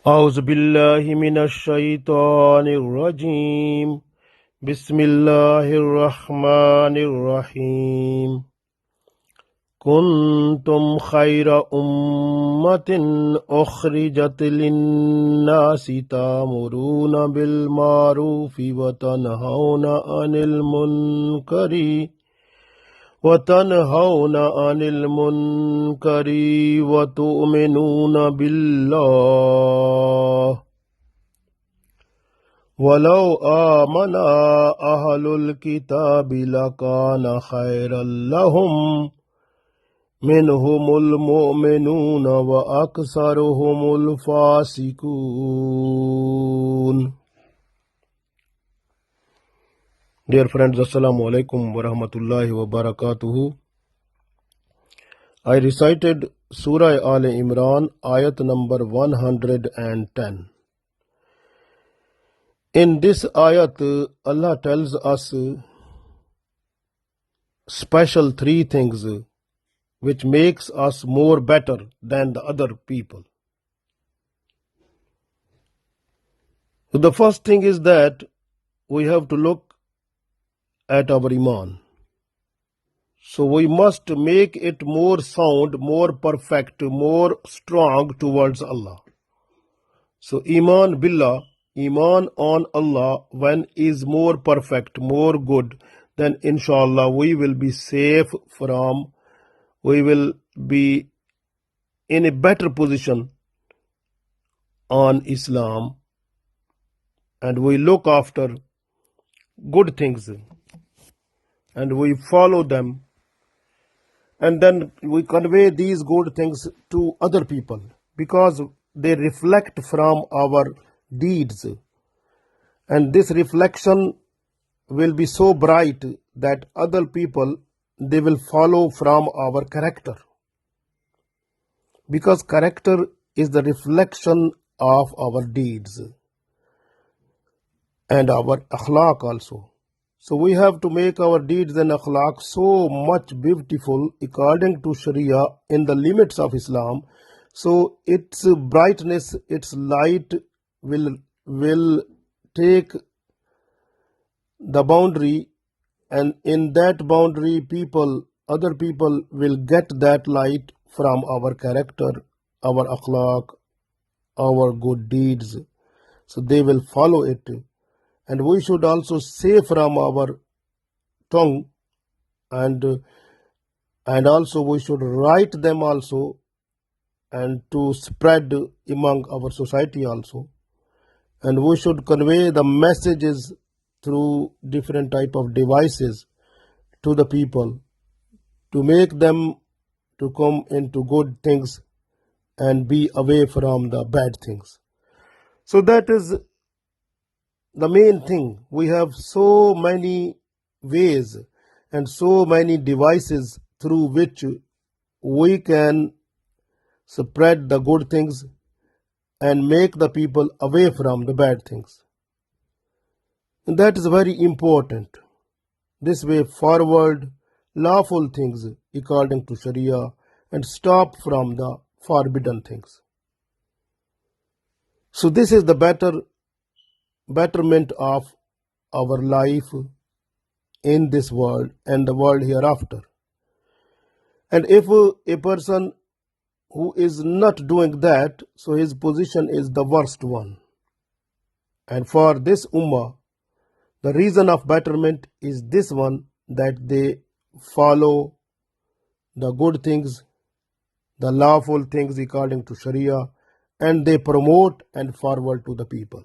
أعوذ بالله من الشيطان الرجيم بسم الله الرحمن الرحيم كنتم خير أمة أخرجت للناس تأمرون بالمعروف وتنهون عن المنكر وتؤمنون بالله ولو آمن أهل الكتاب لكان خيرا لهم منهم المؤمنون وأكثرهم الفاسقون. Dear friends, Assalamu alaikum wa rahmatullahi wa barakatuhu. I recited Surah Imran, Ayat number 110. In this ayat, Allah tells us special three things which makes us more better than the other people. So the first thing is that we have to look at our iman. So we must make it more sound, more perfect, more strong towards Allah. So iman billah, iman on Allah, when is more perfect, more good, then inshallah we will be safe from, we will be in a better position on Islam, and we look after good things and we follow them, and then we convey these good things to other people because they reflect from our deeds, and this reflection will be so bright that other people, they will follow from our character, because character is the reflection of our deeds and our akhlaq also. So we have to make our deeds and akhlaq so much beautiful according to Sharia in the limits of Islam. So its brightness, its light will take the boundary, and in that boundary other people will get that light from our character, our akhlaq, our good deeds. So they will follow it. And we should also say from our tongue, and also we should write them also, and to spread among our society also. And we should convey the messages through different type of devices to the people to make them to come into good things and be away from the bad things. So that is the main thing. We have so many ways and so many devices through which we can spread the good things and make the people away from the bad things. And that is very important. This way forward lawful things according to Sharia and stop from the forbidden things. So this is the betterment of our life in this world and the world hereafter. And if a person who is not doing that, so his position is the worst one. And for this ummah, the reason of betterment is this one, that they follow the good things, the lawful things according to Sharia, and they promote and forward to the people.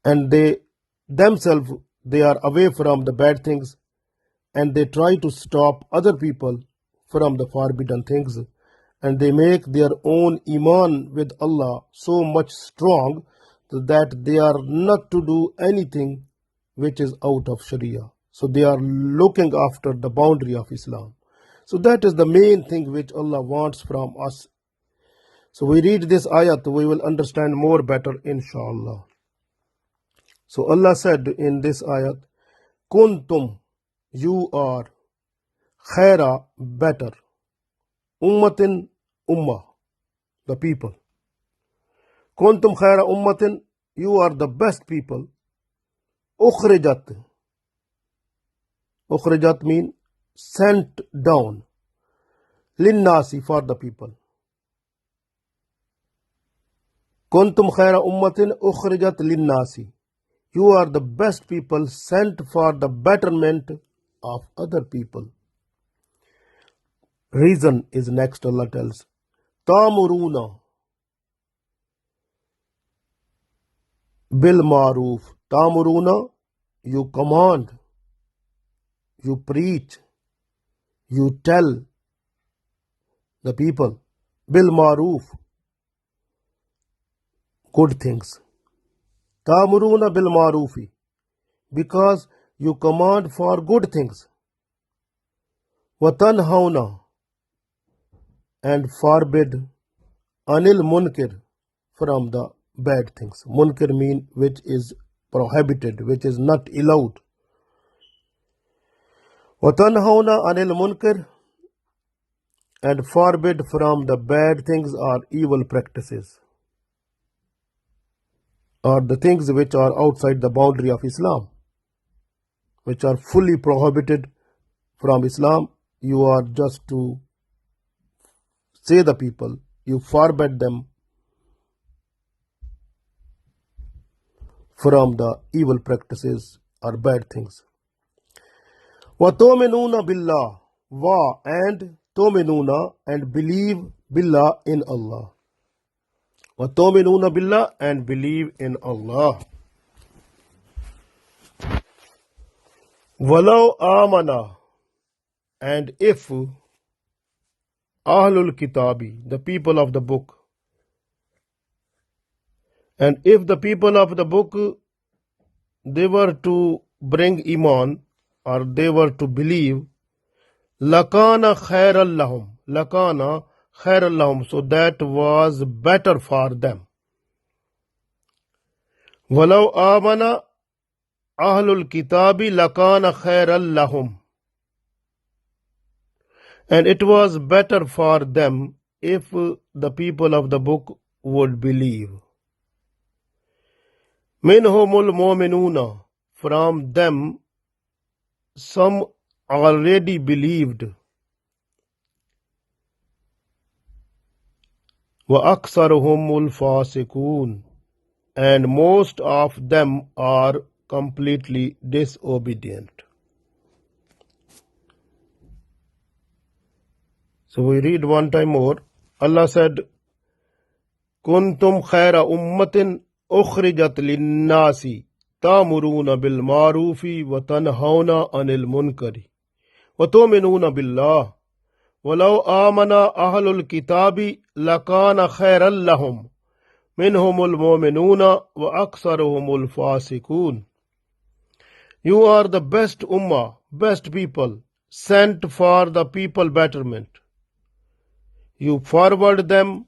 And they themselves, they are away from the bad things, and they try to stop other people from the forbidden things, and they make their own iman with Allah so much strong that they are not to do anything which is out of Sharia. So they are looking after the boundary of Islam. So that is the main thing which Allah wants from us. So we read this ayat, we will understand more better inshallah. So Allah said in this ayat, Kuntum, you are, khaira, better, ummatin, ummah, the people. Kuntum khaira ummatin, you are the best people. Ukhrijat. Ukhrijat mean sent down. Linnasi, for the people. Kuntum khaira ummatin ukhrijat linnasi. You are the best people sent for the betterment of other people. Reason is next, Allah tells. Ta'muruna bil maruf. Ta'muruna, you command, you preach, you tell the people. Bil maruf, good things. Ta'muruna bil marufi, because you command for good things. Wa tanhauna, and forbid anil munkir, from the bad things. Munkir mean which is prohibited, which is not allowed. Wa tanhauna anil munkir, and forbid from the bad things or evil practices, or the things which are outside the boundary of Islam, which are fully prohibited from Islam. You are just to say the people, you forbid them from the evil practices or bad things. Wa tu'minuna billah, wa and tu'minuna, and believe billah, in Allah. Wa tu'minuna billah, and believe in Allah. Walau amana, and if Ahlul Kitabi, the people of the book, and if the people of the book, they were to bring iman, or they were to believe, lakana khairal lahum, lakana khairal lahum, so that was better for them. Walau amana Ahlul Kitabi lakana khairal lahum, and it was better for them if the people of the book would believe. Minhumul mu'minuna, from them some already believed. Wa aksaruhumul fasikun, and most of them are completely disobedient. So we read one time more. Allah said, Kuntum khaira ummatin ukhrijat linnasi ta'muruna bil marufi wa tanhauna anil munkari wa tu'minuna billah walau amana ahlul kitabi lakana khairan lahum minhumul mu'minuna wa aksaruhumul fasikun. You are the best ummah, best people, sent for the people betterment. You forward them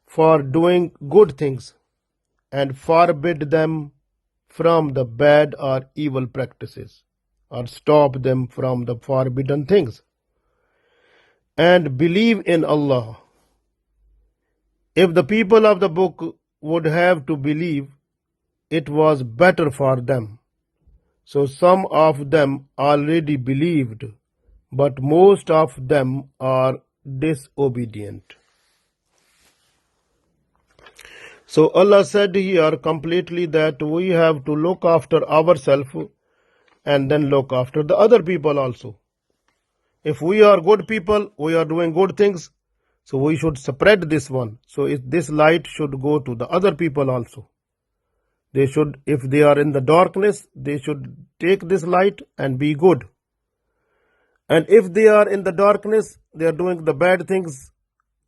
for doing good things and forbid them from the bad or evil practices, or stop them from the forbidden things. And believe in Allah. If the people of the book would have to believe, it was better for them. So some of them already believed, but most of them are disobedient. So Allah said here completely that we have to look after ourselves and then look after the other people also. If we are good people, we are doing good things, so we should spread this one. So this light should go to the other people also. They should, if they are in the darkness, they should take this light and be good. And if they are in the darkness, they are doing the bad things,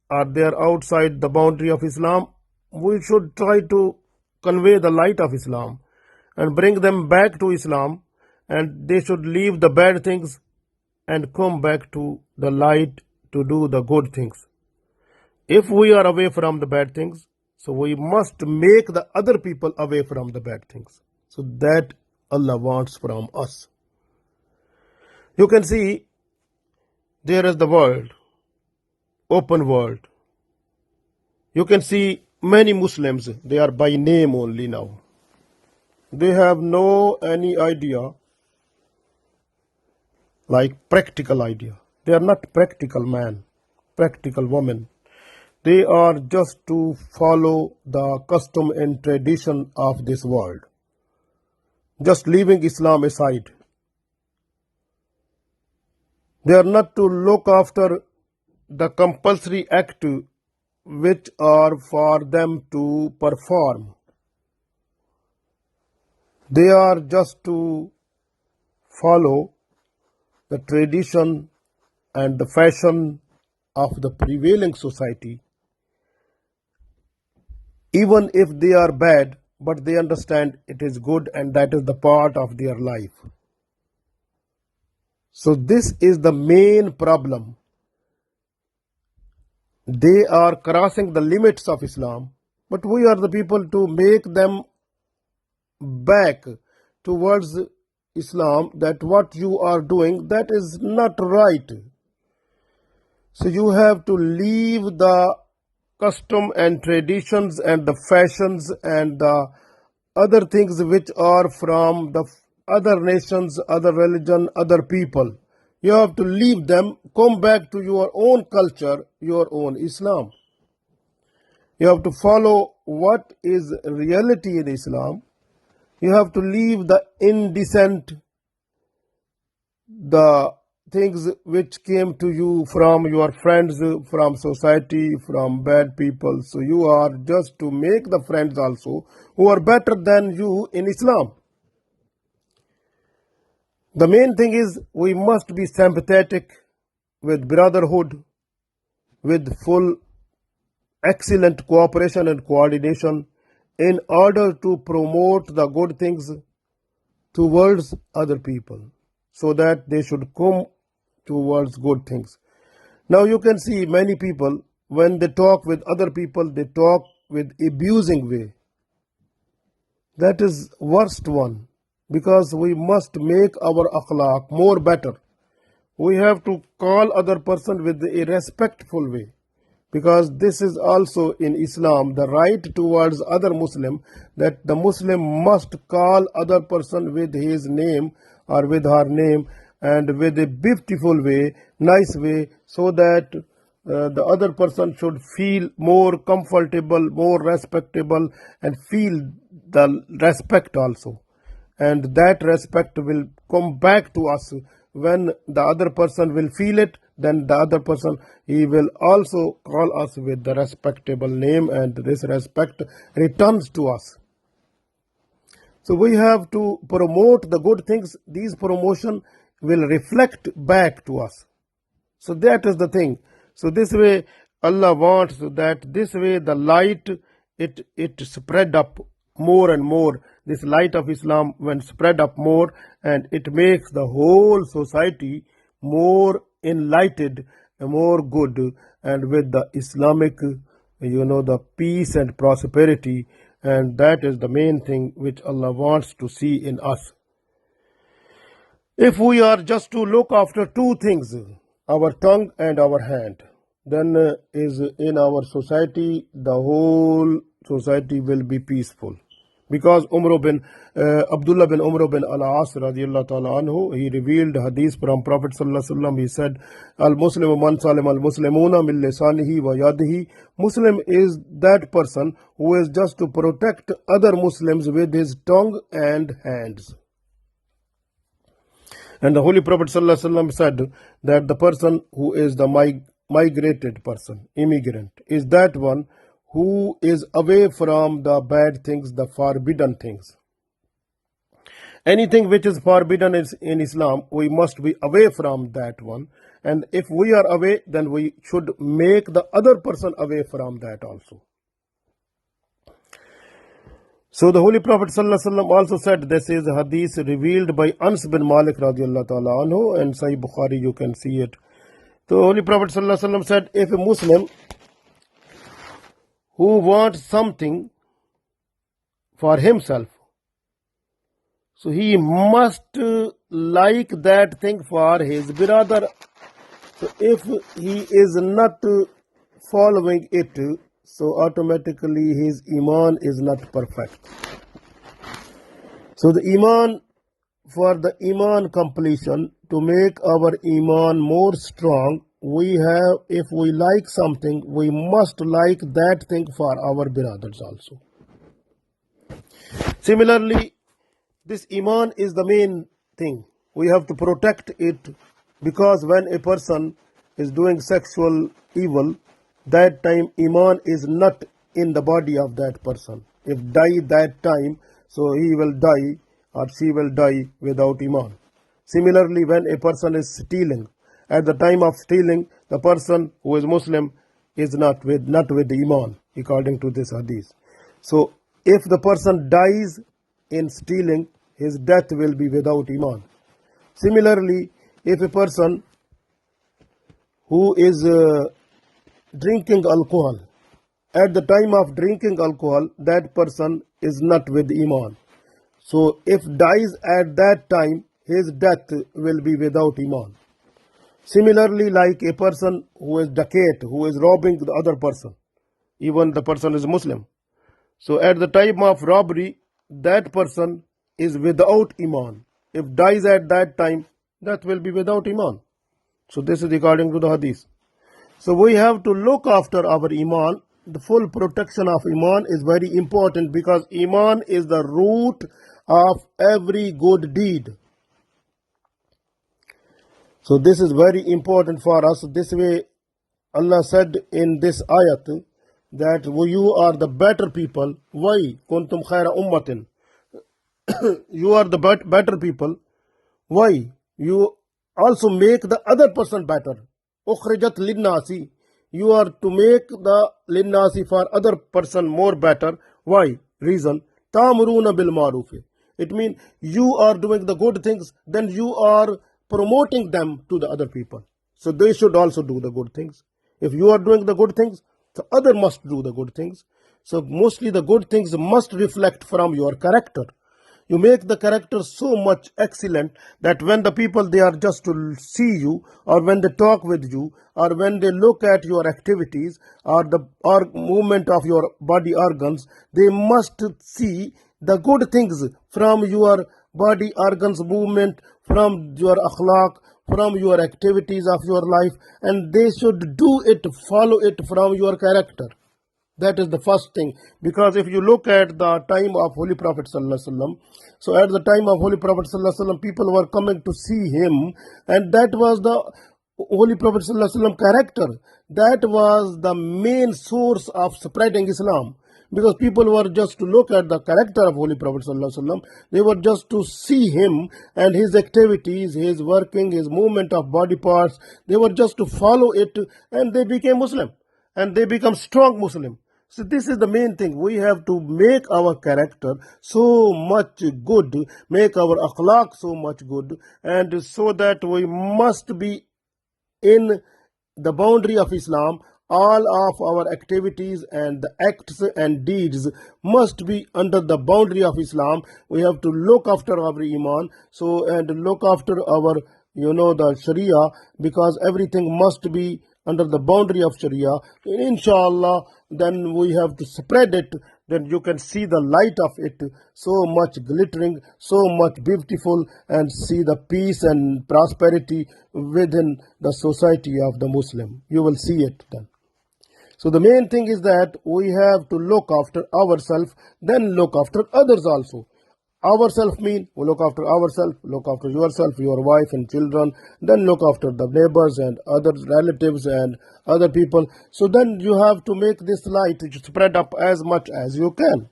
or they are outside the boundary of Islam, we should try to convey the light of Islam and bring them back to Islam, and they should leave the bad things and come back to the light to do the good things. If we are away from the bad things, so we must make the other people away from the bad things. So that Allah wants from us. You can see there is the world, open world. You can see many Muslims, they are by name only now. They have no any idea, like practical idea. They are not practical man, practical woman. They are just to follow the custom and tradition of this world, just leaving Islam aside. They are not to look after the compulsory act which are for them to perform. They are just to follow the tradition and the fashion of the prevailing society, even if they are bad, but they understand it is good and that is the part of their life. So this is the main problem. They are crossing the limits of Islam, but we are the people to make them back towards Islam, that what you are doing, that is not right. So you have to leave the custom and traditions and the fashions and the other things which are from the other nations, other religion, other people. You have to leave them, come back to your own culture, your own Islam. You have to follow what is reality in Islam. You have to leave the indecent, the things which came to you from your friends, from society, from bad people. So you are just to make the friends also who are better than you in Islam. The main thing is we must be sympathetic with brotherhood, with full excellent cooperation and coordination in order to promote the good things towards other people, so that they should come towards good things. Now you can see many people, when they talk with other people, they talk with abusing way. That is worst one, because we must make our akhlaq more better. We have to call other person with a respectful way, because this is also in Islam the right towards other Muslim, that the Muslim must call other person with his name or with her name, and with a beautiful way, nice way, so that the other person should feel more comfortable, more respectable, and feel the respect also. And that respect will come back to us when the other person will feel it. Then the other person, he will also call us with the respectable name, and this respect returns to us. So we have to promote the good things. These promotion will reflect back to us. So that is the thing. So this way Allah wants that this way the light, it spread up more and more. This light of Islam when spread up more, and it makes the whole society more enlightened, more good, and with the Islamic, the peace and prosperity. And that is the main thing which Allah wants to see in us. If we are just to look after two things, our tongue and our hand, then is in our society, the whole society will be peaceful. Because Abdullah bin Umar bin al-As radiallahu ta'ala anhu, he revealed hadith from Prophet sallallahu alaihi wasallam. He said, Al-Muslimu man salim al-Muslimuna min lisanihi wa yadihi. Muslim is that person who is just to protect other Muslims with his tongue and hands. And the Holy Prophet ﷺ said that the person who is the migrated person, immigrant, is that one who is away from the bad things, the forbidden things. Anything which is forbidden in Islam, we must be away from that one. And if we are away, then we should make the other person away from that also. So the Holy Prophet ﷺ also said, this is a hadith revealed by Anas bin Malik radiallahu ta'ala anhu, and Sahih Bukhari, you can see it. The Holy Prophet ﷺ said, if a Muslim who wants something for himself, so he must like that thing for his brother. So if he is not following it, so automatically his iman is not perfect. So the iman, for the iman completion, to make our iman more strong, we have, if we like something, we must like that thing for our brothers also. Similarly, this iman is the main thing. We have to protect it, because when a person is doing sexual evil, that time iman is not in the body of that person. If die that time, so he will die or she will die without iman. Similarly, when a person is stealing, at the time of stealing, the person who is Muslim is not with the iman, according to this hadith. So if the person dies in stealing, his death will be without iman. Similarly, if a person who is drinking alcohol, at the time of drinking alcohol, that person is not with iman. So if dies at that time, his death will be without iman. Similarly, like a person who is dacoit, who is robbing the other person, even the person is Muslim. So at the time of robbery, that person is without iman. If dies at that time, that will be without iman. So this is according to the hadith. So we have to look after our iman. The full protection of iman is very important, because iman is the root of every good deed. So this is very important for us. This way Allah said in this ayat that you are the better people. Why? Kuntum khaira ummatin. You are the better people. Why? You also make the other person better. Ukhrijat linnasi. You are to make the linnasi for other person more better. Why? Reason. Ta'muruna bil ma'ruf. It means you are doing the good things, then you are promoting them to the other people. So they should also do the good things. If you are doing the good things, the other must do the good things. So mostly the good things must reflect from your character. You make the character so much excellent that when the people, they are just to see you, or when they talk with you, or when they look at your activities or the movement of your body organs, they must see the good things from your body organs movement, from your akhlaq, from your activities of your life, and they should do it, follow it from your character. That is the first thing. Because if you look at the time of Holy Prophet Sallallahu Alaihi Wasallam, so at the time of Holy Prophet Sallallahu Alaihi Wasallam, people were coming to see him, and that was the Holy Prophet Sallallahu Alaihi Wasallam character. That was the main source of spreading Islam. Because people were just to look at the character of Holy Prophet Sallallahu Alaihi Wasallam. They were just to see him and his activities, his working, his movement of body parts. They were just to follow it, and they became Muslim, and they become strong Muslim. So this is the main thing. We have to make our character so much good, make our akhlaq so much good, and so that we must be in the boundary of Islam. All of our activities and the acts and deeds must be under the boundary of Islam. We have to look after our iman, and look after our, the Sharia, because everything must be under the boundary of Sharia. Inshallah, then we have to spread it. Then you can see the light of it, so much glittering, so much beautiful, and see the peace and prosperity within the society of the Muslim. You will see it then. So the main thing is that we have to look after ourselves, then look after others also. Ourselves mean we look after ourselves, look after yourself, your wife and children, then look after the neighbors and other relatives and other people. So then you have to make this light to spread up as much as you can.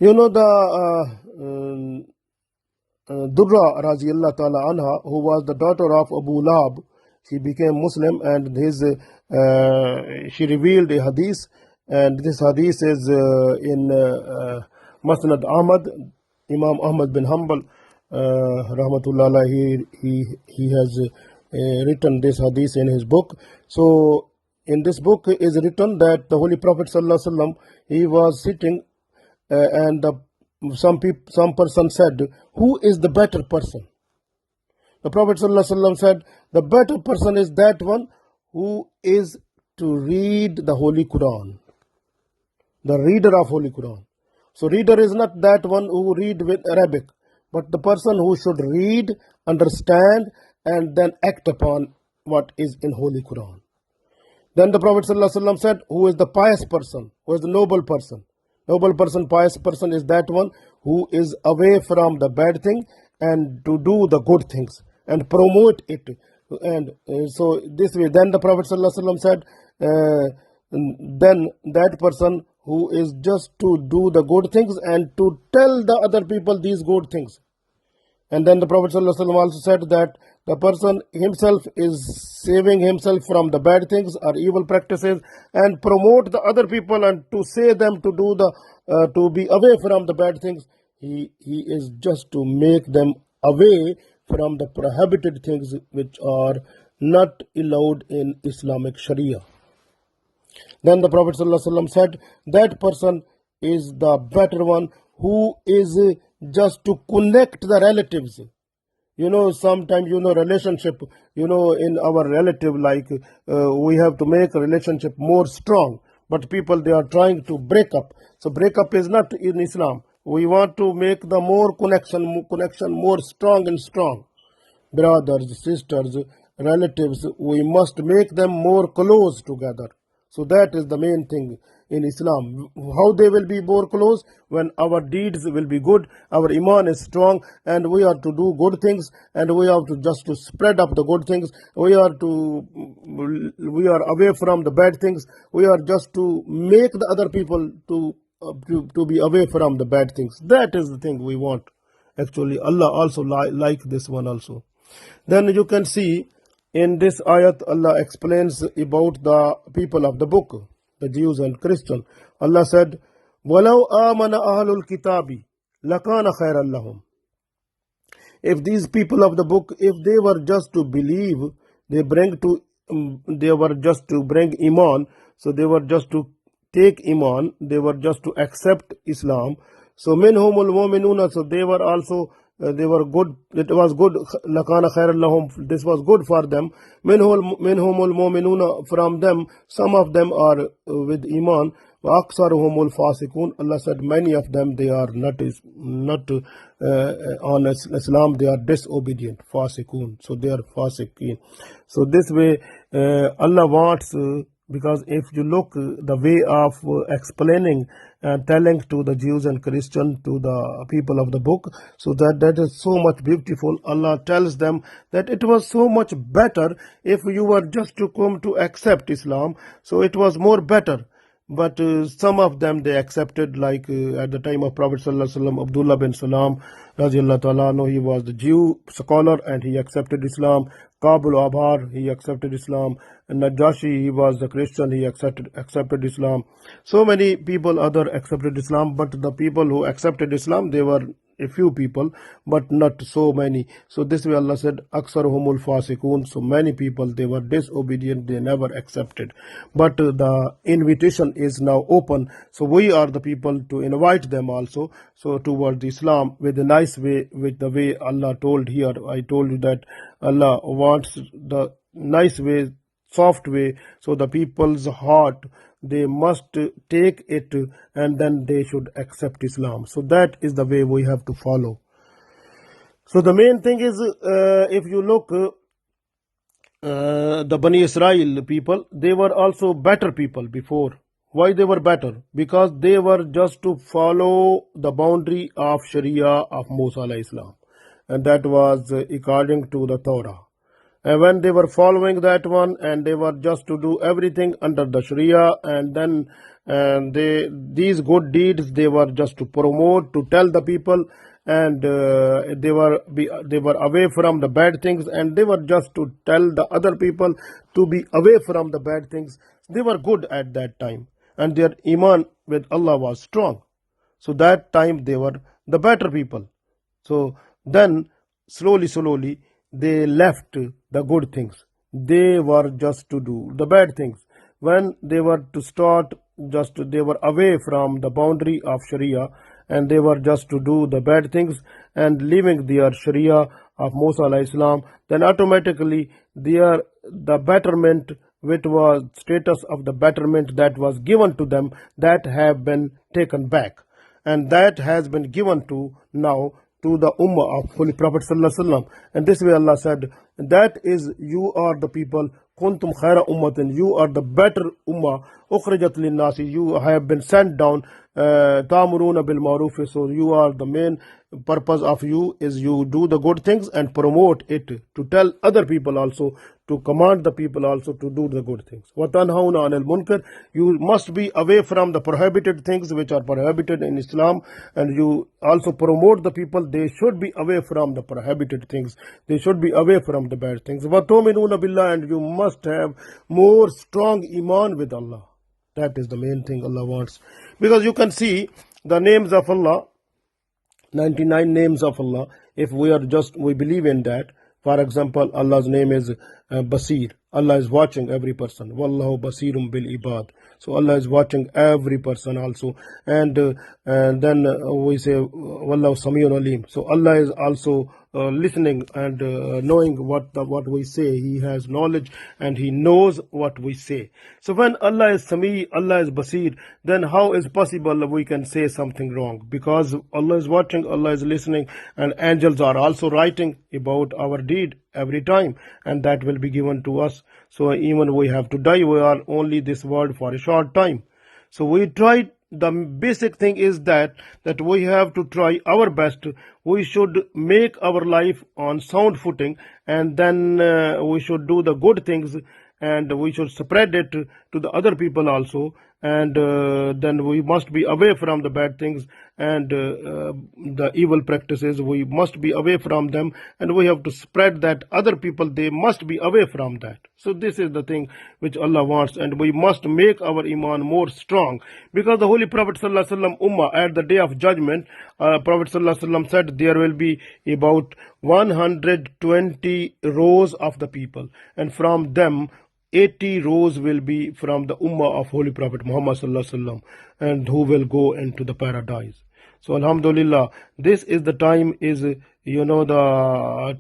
The Durra Raziyallah Ta'ala Anha, who was the daughter of Abu Lahab, she became Muslim, and she revealed a hadith, and this hadith is in Musnad Ahmad. Imam Ahmad bin Hanbal, rahmatullah, he has written this hadith in his book. So in this book is written that the Holy Prophet Sallallahu Alaihi Wasallam, he was sitting, and some person said, "Who is the better person?" The Prophet ﷺ said, the better person is that one who is to read the Holy Quran, the reader of Holy Quran. So reader is not that one who read with Arabic, but the person who should read, understand, and then act upon what is in Holy Quran. Then the Prophet ﷺ said, who is the pious person, who is the noble person? Noble person, pious person is that one who is away from the bad thing and to do the good things and promote it. And so this way, then the Prophet ﷺ said, then that person who is just to do the good things and to tell the other people these good things. And then the Prophet ﷺ also said that the person himself is saving himself from the bad things or evil practices and promote the other people and to say them to do to be away from the bad things. He is just to make them away from the prohibited things which are not allowed in Islamic Sharia. Then the Prophet ﷺ said that person is the better one who is just to connect the relatives. Sometimes, relationship, in our relative, like we have to make a relationship more strong. But people, they are trying to break up. So break up is not in Islam. We want to make the more connection more strong and strong. Brothers, sisters, relatives, we must make them more close together. So that is the main thing in Islam. How they will be more close? When our deeds will be good, our iman is strong, and we are to do good things, and we have to just to spread up the good things. We are away from the bad things. We are just to make the other people to be away from the bad things. That is the thing we want. Actually, Allah also like this one also. Then you can see in this ayat, Allah explains about the people of the book, the Jews and Christians. Allah said, وَلَوْ آمَنَ أَهْلُ الْكِتَابِ لَكَانَ خَيْرًا لَهُمْ. If these people of the book, if they were just to believe, they were just to bring iman, so they were just to take iman, they were just to accept Islam. So minhumul mu'minuna, so they were also they were good. It was good. Lakana khairan lahum. This was good for them. Minhumul mu'minuna, from them, some of them are with iman. Wa aksaruhumul fasikun. Allah said many of them, they are not on Islam. They are disobedient. Fasikun. So they are fasikin. So this way, Allah wants. Because if you look the way of explaining and telling to the Jews and Christians, to the people of the book, so that is so much beautiful. Allah tells them that it was so much better if you were just to come to accept Islam. So it was more better. But some of them, they accepted, like at the time of Prophet ﷺ, Abdullah bin Salam, Radiallahu ta'ala, he was the Jew scholar and he accepted Islam. Qabul Abhar, he accepted Islam. And Najashi, he was the Christian, he accepted Islam. So many people other accepted Islam, but the people who accepted Islam, they were a few people, but not so many. So this way Allah said, Aksaruhumul fasikun. So many people, they were disobedient, they never accepted. But the invitation is now open. So we are the people to invite them also, so towards Islam with a nice way, with the way Allah told here. I told you that Allah wants the nice way, soft way, so the people's heart, they must take it and then they should accept Islam. So that is the way we have to follow. So the main thing is, if you look, the Bani Israel people, they were also better people before. Why they were better? Because they were just to follow the boundary of Sharia of Musa alayhi Islam, and that was according to the Torah. And when they were following that one, and they were just to do everything under the Sharia, and then these good deeds, they were just to promote, to tell the people, and they were away from the bad things, and they were just to tell the other people to be away from the bad things. They were good at that time, and their iman with Allah was strong. So that time they were the better people. So then slowly they left the good things. They were just to do the bad things. When they were to start, they were away from the boundary of Sharia, and they were just to do the bad things and leaving their Sharia of Musa alayhi Islam, then automatically the betterment which was status of the betterment that was given to them, that have been taken back. And that has been given to now to the Ummah of Holy Prophet Sallallahu Alaihi Wasallam. And this way Allah said, that is, you are the people, kuntum khaira ummatin, you are the better ummah, ukhrijat linnasi, you have been sent down, ta'muruna bil ma'ruf, so you are the main purpose of you is you do the good things and promote it, to tell other people also, to command the people also to do the good things. Wa tanhauna anil munkar, you must be away from the prohibited things which are prohibited in Islam, and you also promote the people, they should be away from the prohibited things, they should be away from the bad things. Wa tu'minuna billah, and you must have more strong iman with Allah. That is the main thing Allah wants, because you can see the names of Allah, 99 names of Allah. If we believe in that, for example, Allah's name is Basir. Allah is watching every person. Wallahu basirum bil ibad. So Allah is watching every person also. And then we say Wallahu samiyun alim. So Allah is also listening and knowing what we say. He has knowledge and He knows what we say. So when Allah is Sami, Allah is Basir, then how is possible we can say something wrong? Because Allah is watching, Allah is listening, and angels are also writing about our deed every time, and that will be given to us. So even we have to die, we are only this world for a short time. So we try. The basic thing is that we have to try our best. We should make our life on sound footing, and then we should do the good things, and we should spread it to the other people also. And then we must be away from the bad things and the evil practices. We must be away from them, and we have to spread that other people, they must be away from that. So this is the thing which Allah wants, and we must make our iman more strong, because the Holy Prophet Sallallahu Alaihi Wasallam Ummah, at the day of judgment, Prophet Sallallahu Alaihi Wasallam said there will be about 120 rows of the people, and from them 80 rows will be from the Ummah of Holy Prophet Muhammad Sallallahu Alaihi Wasallam, and who will go into the paradise. So Alhamdulillah, this is the time, is the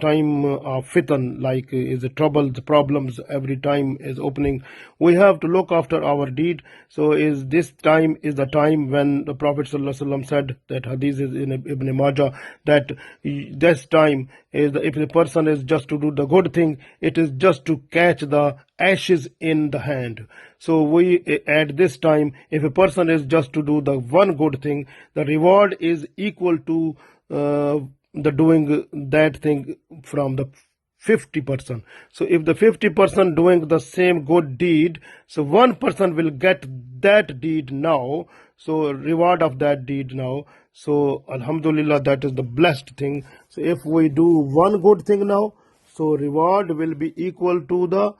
time of fitan, like is the troubles, the problems every time is opening. We have to look after our deed. So this time is the time when the Prophet Sallallahu Alaihi Wasallam said, that hadith is in Ibn Majah, that this time is if the person is just to do the good thing, it is just to catch the ashes in the hand. So at this time, if a person is just to do the one good thing, the reward is equal to the doing that thing from the 50%. So if the 50% doing the same good deed, so one person will get that deed now, so reward of that deed now. So Alhamdulillah, that is the blessed thing. So if we do one good thing now, so reward will be equal to the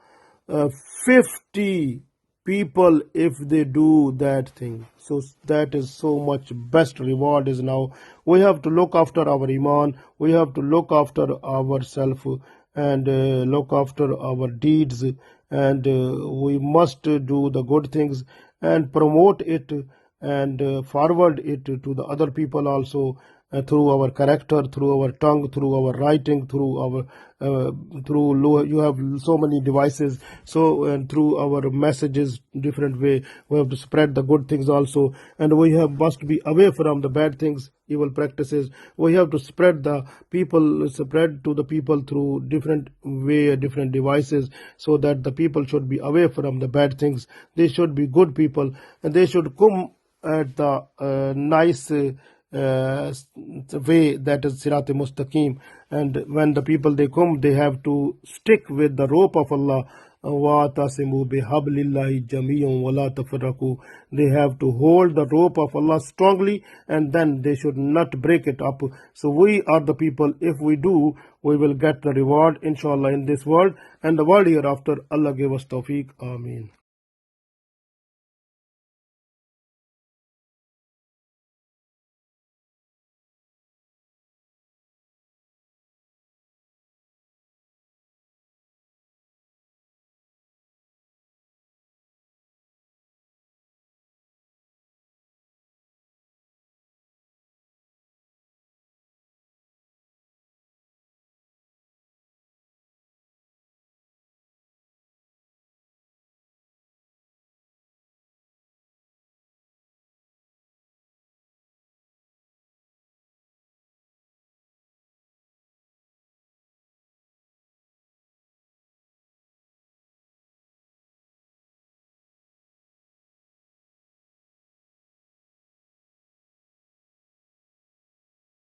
50 people if they do that thing. So that is so much best reward is now. We have to look after our iman, we have to look after ourselves, and look after our deeds, and we must do the good things and promote it and forward it to the other people also, through our character, through our tongue, through our writing, through our you have so many devices, so and through our messages, different way we have to spread the good things also, and we must be away from the bad things, evil practices. We have to spread to the people through different way, different devices, so that the people should be away from the bad things. They should be good people, and they should come at the nice way, that is Sirat Mustaqim. And when the people they come, they have to stick with the rope of Allah. وَاتَصِمُوا بِحَبْلِ اللَّهِ جَمِيعًا وَلَا تَفَرَّقُوا. They have to hold the rope of Allah strongly, and then they should not break it up. So we are the people, if we do, we will get the reward inshallah in this world and the world hereafter. Allah give us tawfiq. Ameen.